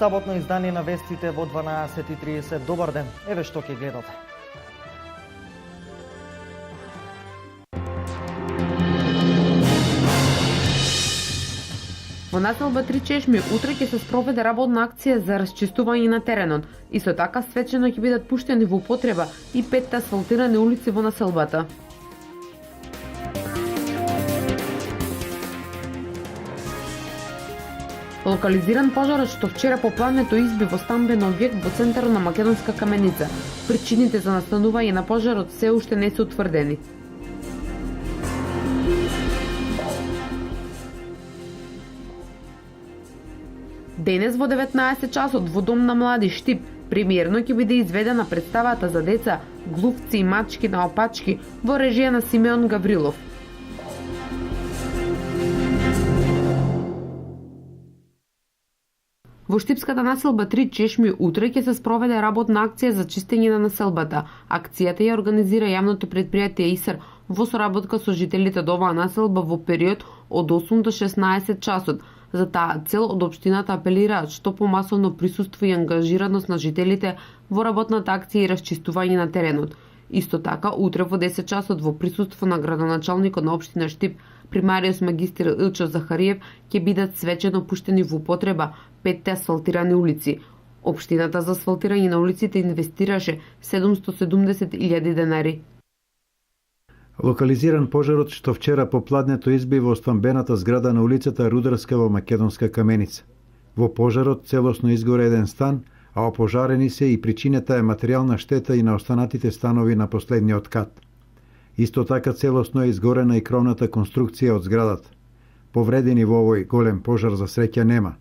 Саботно издание на вестите во 12:30. Добар ден, еве што ќе гледате. Во населба Три чешми утре ќе се спроведе работна акција за расчистување на теренот. Исто така свечено ќе бидат пуштени во употреба и 5 асфалтирани улици во населбата. Локализиран пожарот што вчера попладнето изби во стамбен објект во центарот на Македонска каменица. Причините за настанување на пожарот се уште не се утврдени. Денес во 19 часот во Дом на млади Штип премиерно ќе биде изведена представата за деца Глувци и мачки на опачки во режија на Симеон Гаврилов. Во Штипската населба Три чешми утре ќе се спроведе работна акција за чистење на населбата. Акцијата ја организира јавното предпријатие ИСР во соработка со жителите од оваа населба во период од 8 до 16 часот. За таа цел од општината апелираат што помасовно присуство и ангажираност на жителите во работната акција и расчистување на теренот. Исто така, утре во 10 часот во присуство на градоначалникот на општина Штип, примариус магистр Илчо Захариев, ќе бидат свечено пуштени во употреба 5 асфалтирани улици. Општината за асфалтирање на улиците инвестираше 770.000 денари. Локализиран пожарот што вчера попладнето изби во стамбената зграда на улицата Рударска во Македонска каменица. Во пожарот целосно изгоре еден стан, а опожарени се и причината е материјална штета и на останатите станови на последниот кат. Исто така целосно е изгорена и кровната конструкција од зградата. Повредени во овој голем пожар за среќа нема,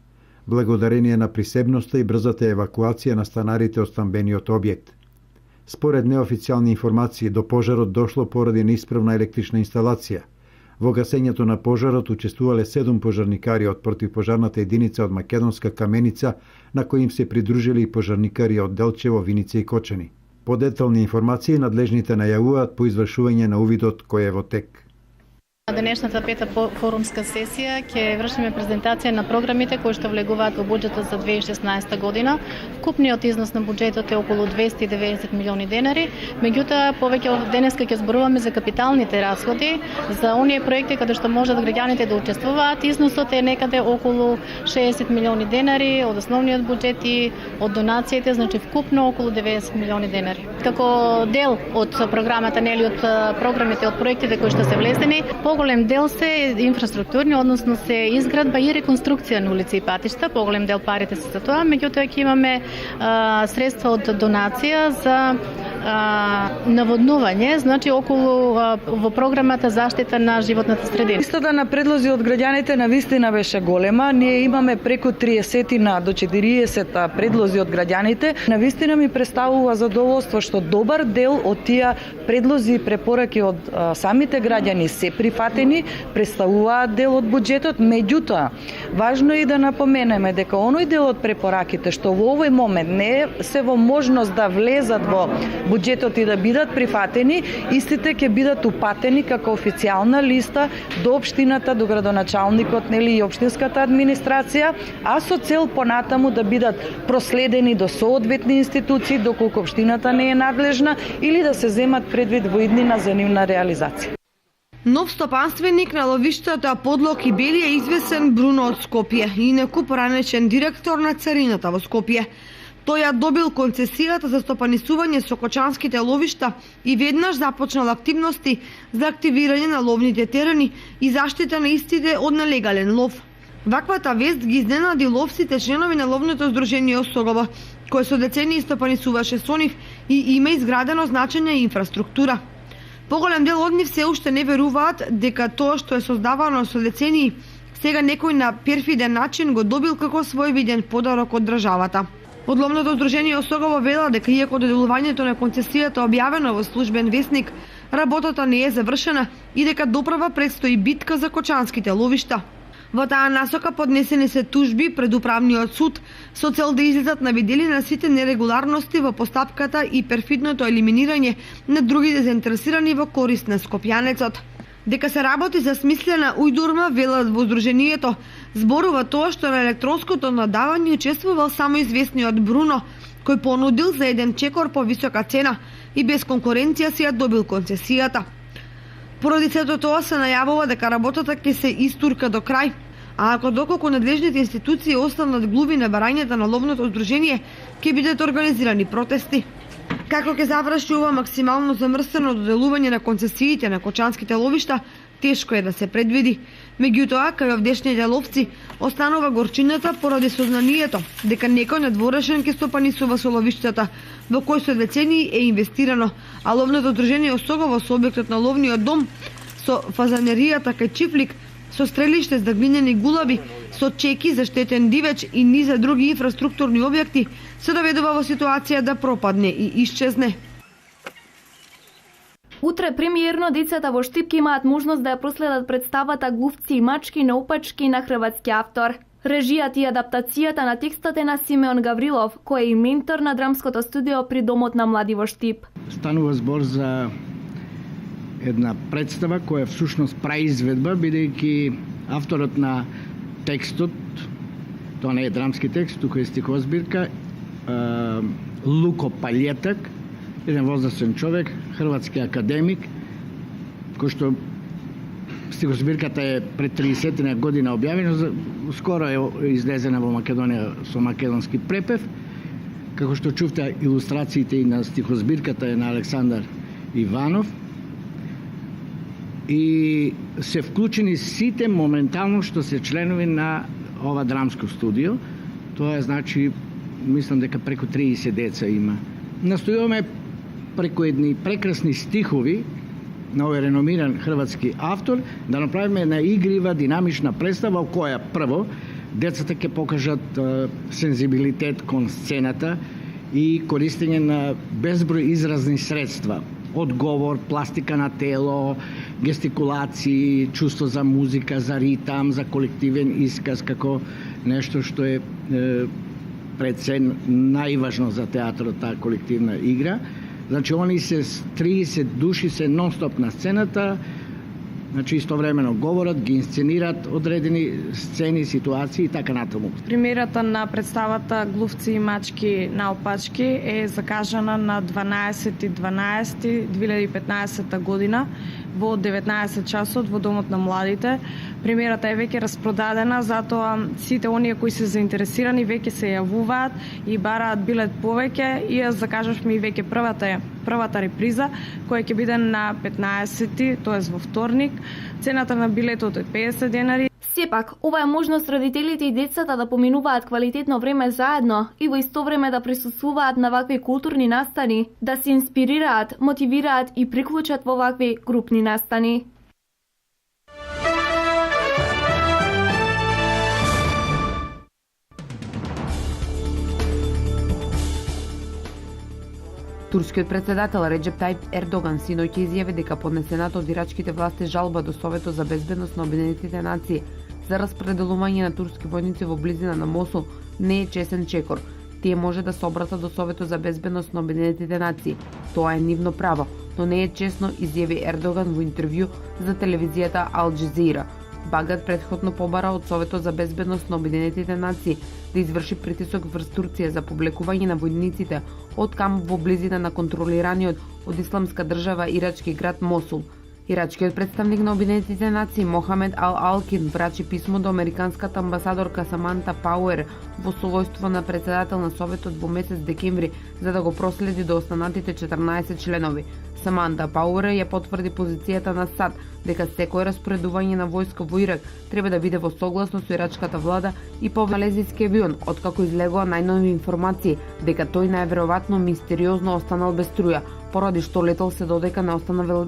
благодарение на присебноста и брзата евакуација на станарите од стамбениот објект. Според неофицијални информации, до пожарот дошло поради неисправна електрична инсталација. Во гасењето на пожарот учествувале 7 пожарникари од противпожарната единица од Македонска каменица, на кои им се придружили и пожарникари од Делчево, Виница и Кочани. По детални информации, надлежните најавуваат по извршување на увидот кој е во тек. На денешната пета форумска сесија ќе вршиме презентација на програмите кои што влегуваат во буџетот за 2016 година. Вкупниот износ на буџетот е околу 290 милиони денари, меѓутоа повеќе денеска ќе зборуваме за капиталните расходи, за оние проекти каде што можат граѓаните да учествуваат. Износот е некаде околу 60 милиони денари од основниот буџет и од донациите, значи вкупно околу 90 милиони денари. Како дел од програмата, нели од програмите, од проектите кои што се влезени, поголем дел се инфраструктурни, односно се изградба и реконструкција на улици и патишта, поголем дел парите се за тоа, меѓутоа ќе имаме средства од донација за наводнување, значи околу во програмата заштита на животната средина. Листата на предлози од граѓаните на вистина беше голема. Ние имаме преку 30 до 40 предлози од граѓаните. На вистина ми представува задоволство што добар дел од тие предлози и препораки од самите граѓани се прифатени, представуваат дел од буџетот, меѓутоа важно е да напоменеме дека оној дел од препораките што во овој момент не се во можност да влезат во буџетот и да бидат прифатени, истите ќе бидат упатени како официјална листа до општината, до градоначалникот, нели и општинската администрација, а со цел понатаму да бидат проследени до соодветни институции доколку општината не е надлежна или да се земат предвид во иднина за нивна реализација. Нов стопанственик на ловиштата Подлог и Бели е извесен Бруно од Скопје, инаку поранешен директор на царината во Скопје. Тој ја добил концесијата за стопанисување со кочанските ловишта и веднаш започнал активности за активирање на ловните терени и заштита на истите од нелегален лов. Ваквата вест ги изненади ловците, членови на ловното здружение Осогово, кој со децении стопанисуваше со нив и има изградено значања и инфраструктура. Поголем дел од нив се уште не веруваат дека тоа што е создавано со децении сега некој на перфиден начин го добил како својвиден подарок од државата. Од ловното здружение Осогово вела дека иако доделувањето на концесијата објавено во службен весник, работата не е завршена и дека доправа предстои битка за кочанските ловишта. Во таа насока поднесени се тужби пред управниот суд со цел да излезат на видели на сите нерегуларности во постапката и перфидното елиминирање на другите заинтересирани во корист на скопјанецот. Дека се работи за смислена ујдурма, велат во Сдруженијето. Зборува тоа што на електронското надавање учествувал само известниот Бруно, кој понудил за еден чекор по висока цена и без конкуренција си ја добил концесијата. Поради сето тоа се најавува дека работата ќе се истурка до крај, а ако доколку надлежните институции останат глуви на барањата на ловното здружение, ќе бидат организирани протести. Како ќе заврши ова максимално замрсено доделување на концесиите на кочанските ловишта, тешко е да се предвиди. Меѓутоа, кај овдешните ловци останува горчината поради сознанието дека некој надворешен ќе стопанисува со ловиштата, во кој со децении е инвестирано, а ловното здружение осогово со објектот на ловниот дом, со фазанеријата кај Чифлик, со стрелиште за глинени гулаби, со чеки за штетен дивеч и низа други инфраструктурни објекти, се доведува во ситуација да пропадне и исчезне. Утре премиерно децата во Штип имаат можност да ја проследат представата Глувци и мачки на опачки на хрватски автор. Режијата и адаптацијата на текстот е на Симеон Гаврилов, кој е и ментор на драмското студио при Домот на млади во Штип. Станува збор за една представа која всушност праизведба, бидејќи авторот на текстот, тоа не е драмски текст, туку е стихозбирка, Луко Палјетак, еден возрастен човек, хрватски академик, кој што стихозбирката е пред 30 година објавена, скоро е излезена во Македонија со македонски препев. Како што чувте, илустрациите и на стихозбирката е на Александар Иванов. И се вклучени сите моментално што се членови на ова драмско студио. Тоа е, значи, мислам дека преку 30 деца има. Настојуваме преку едни прекрасни стихови на овој реномиран хрватски автор да направиме една игрива, динамична представа во која прво децата ќе покажат сензибилитет кон сцената и користење на безброј изразни средства. Од говор, пластика на тело, гестикулации, чувство за музика, за ритам, за колективен исказ, како нешто што е пред се најважно за театрот, таа колективна игра. Значи, они се 30 души се нон-стоп на сцената, значи истовремено говорат, ги инсценират одредени сцени, ситуации и така натаму. Премиерата на представата Глувци и мачки на опачки е закажана на 12.12.2015 година во 19 часот во Домот на младите. Премиерата е веќе распродадена, затоа сите оние кои се заинтересирани веќе се јавуваат и бараат билет повеќе и ја закажавме и веќе првата реприза, која ќе биде на 15-ти, тоест во вторник. Цената на билетот е 50 денари. Сепак, ова е можност родителите и децата да поминуваат квалитетно време заедно и во исто време да присуствуваат на вакви културни настани, да се инспирираат, мотивираат и приклучат во вакви групни настани. Турскиот председател Реджеп Тајип Ердоган синоќ изјави дека поднесената од ирачките власти жалба до Советот за безбедност на Обединетите нации за распределување на турски војници во близина на Мосул не е чесен чекор. Тие може да се обратат до Советот за безбедност на Обединетите нации. Тоа е нивно право, но не е чесно, изјави Ердоган во интервју за телевизијата Ал Џезира. Багдад претходно побара од Советот за безбедност на Обединетите нации да изврши притисок врз Турција за повлекување на војниците од камп во близина на контролираниот од Исламска држава ирачки град Мосул. Ирачкиот представник на Обединетите нации Мохамед Ал Алкин врачи писмо до американската амбасадорка Саманта Пауер во својство на председател на Советот во месец декември за да го проследи до останатите 14 членови. Саманта Пауер ја потврди позицијата на САД дека секој распоредување на војска во Ирак треба да биде во согласност со ирачката влада и по малезијски авион, откако излегоа најнови информации дека тој најверојатно мистериозно останал без струја, поради што летел се додека не останал.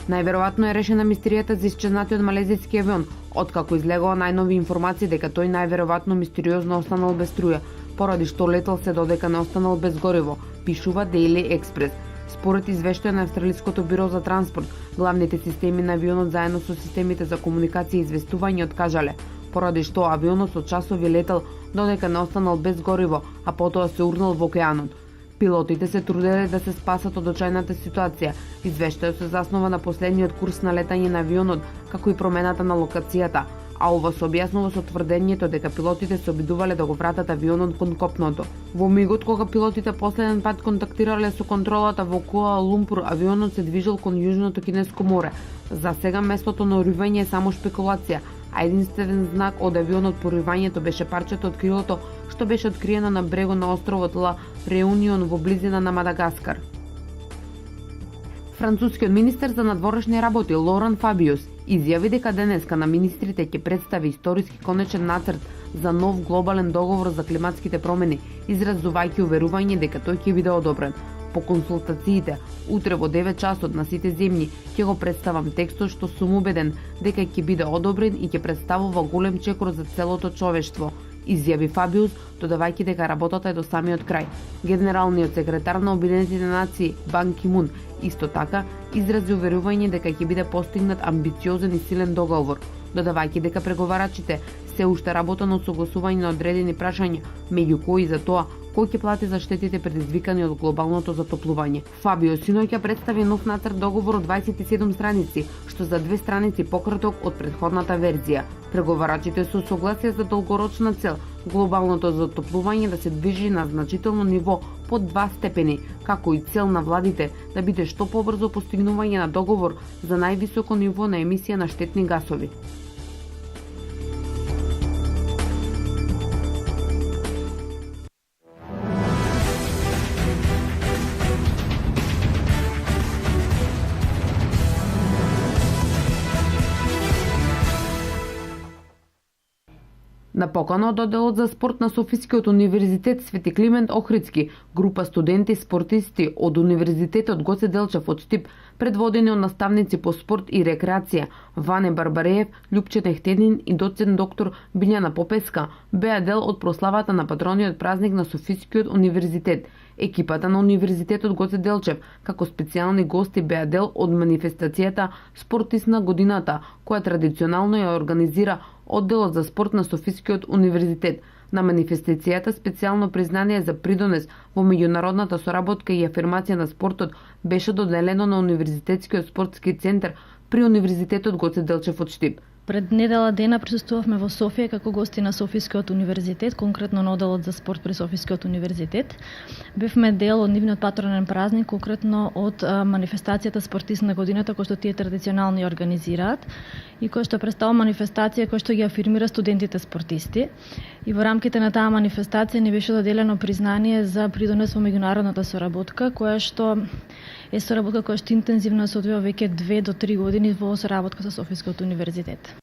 Најверојатно е решена мистеријата за исчезнатиот малезијски авион, откако излегоа најнови информации дека тој најверојатно мистериозно останал без струја, поради што летел се додека не останал без гориво, пишува Daily Express. Според извештај на Австралиското биро за транспорт, главните системи на авионот заедно со системите за комуникација и известување откажале, поради што авионот со часови летел додека не останал без гориво, а потоа се урнал во океанот. Пилотите се труделе да се спасат од очајната ситуација. Извештајот се заснова на последниот курс на летање на авионот, како и промената на локацијата, а ова се објаснува со тврдењето дека пилотите се обидувале да го вратат авионот кон копното. Во мигот кога пилотите последен пат контактирале со контролата во Куала Лумпур, авионот се движел кон Јужното Кинеско море. За сега местото на уривање е само шпекулација, а единствен знак од авионот по уривањето беше парчето од крилото што беше откриено на брегу на островот Ла Реунион во близина на Мадагаскар. Францускиот министер за надворешни работи Лоран Фабиус изјави дека денеска на министрите ќе представи историски конечен нацрт за нов глобален договор за климатските промени, изразувајќи уверување дека тој ќе биде одобрен. По консултациите, утре во 9 часот на сите земји ќе го представам текстот што сум убеден дека ќе биде одобрен и ќе представува голем чекор за целото човештво, изјави Фабиус, додавајќи дека работата е до самиот крај. Генералниот секретар на Обединетите нации Бан Ки Мун исто така изрази уверување дека ќе биде постигнат амбициозен и силен договор, додавајќи дека преговарачите се уште работат на согласување на одредени прашања, меѓу кои за тоа кој ќе плати за штетите предизвикани од глобалното затоплување. Фабио синоќа представи нов нацрт договор од 27 страници, што за 2 страници пократок од претходната верзија. Преговарачите се согласија за долгорочна цел глобалното затоплување да се движи на значително ниво под 2 степени, како и цел на владите да биде што побрзо постигнување на договор за највисоко ниво на емисија на штетни гасови. На покана од одделот за спорт на Софискиот универзитет Свети Климент Охридски, група студенти спортисти од Универзитетот Гоце Делчев од Штип, предводени од наставници по спорт и рекреација Ване Барбареев, Љупче Нехтенин и доцент доктор Билјана Попеска, беа дел од прославата на патрониот празник на Софискиот универзитет. Екипата на Универзитетот Гоце Делчев, како специјални гости, беа дел од манифестацијата Спортист на годината, која традиционално ја организира одделот за спорт на Софискиот универзитет. На манифестацијата специјално признание за придонес во меѓународната соработка и афирмација на спортот беше доделено на Универзитетскиот спортски центар при Универзитетот Гоце Делчев од Штип. Пред недела дена присуствувавме во Софија како гости на Софискиот универзитет, конкретно на одделот за спорт при Софискиот универзитет. Бевме дел од нивниот патронен празник, конкретно од манифестацијата Спортист на годината, кој што тие традиционално ја организираат и кој што представува манифестација кој што ги афирмира студентите спортисти. И во рамките на таа манифестација ни беше доделено признание за придонес во меѓународната соработка, која што е соработка која што интензивно се одвива веќе 2 до 3 години во соработка со Софискиот универзитет.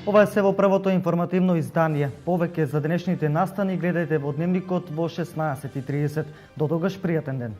Ова е се во првото информативно издание. Повеќе за денешните настани гледајте во Дневникот во 16:30. До тогаш пријатен ден.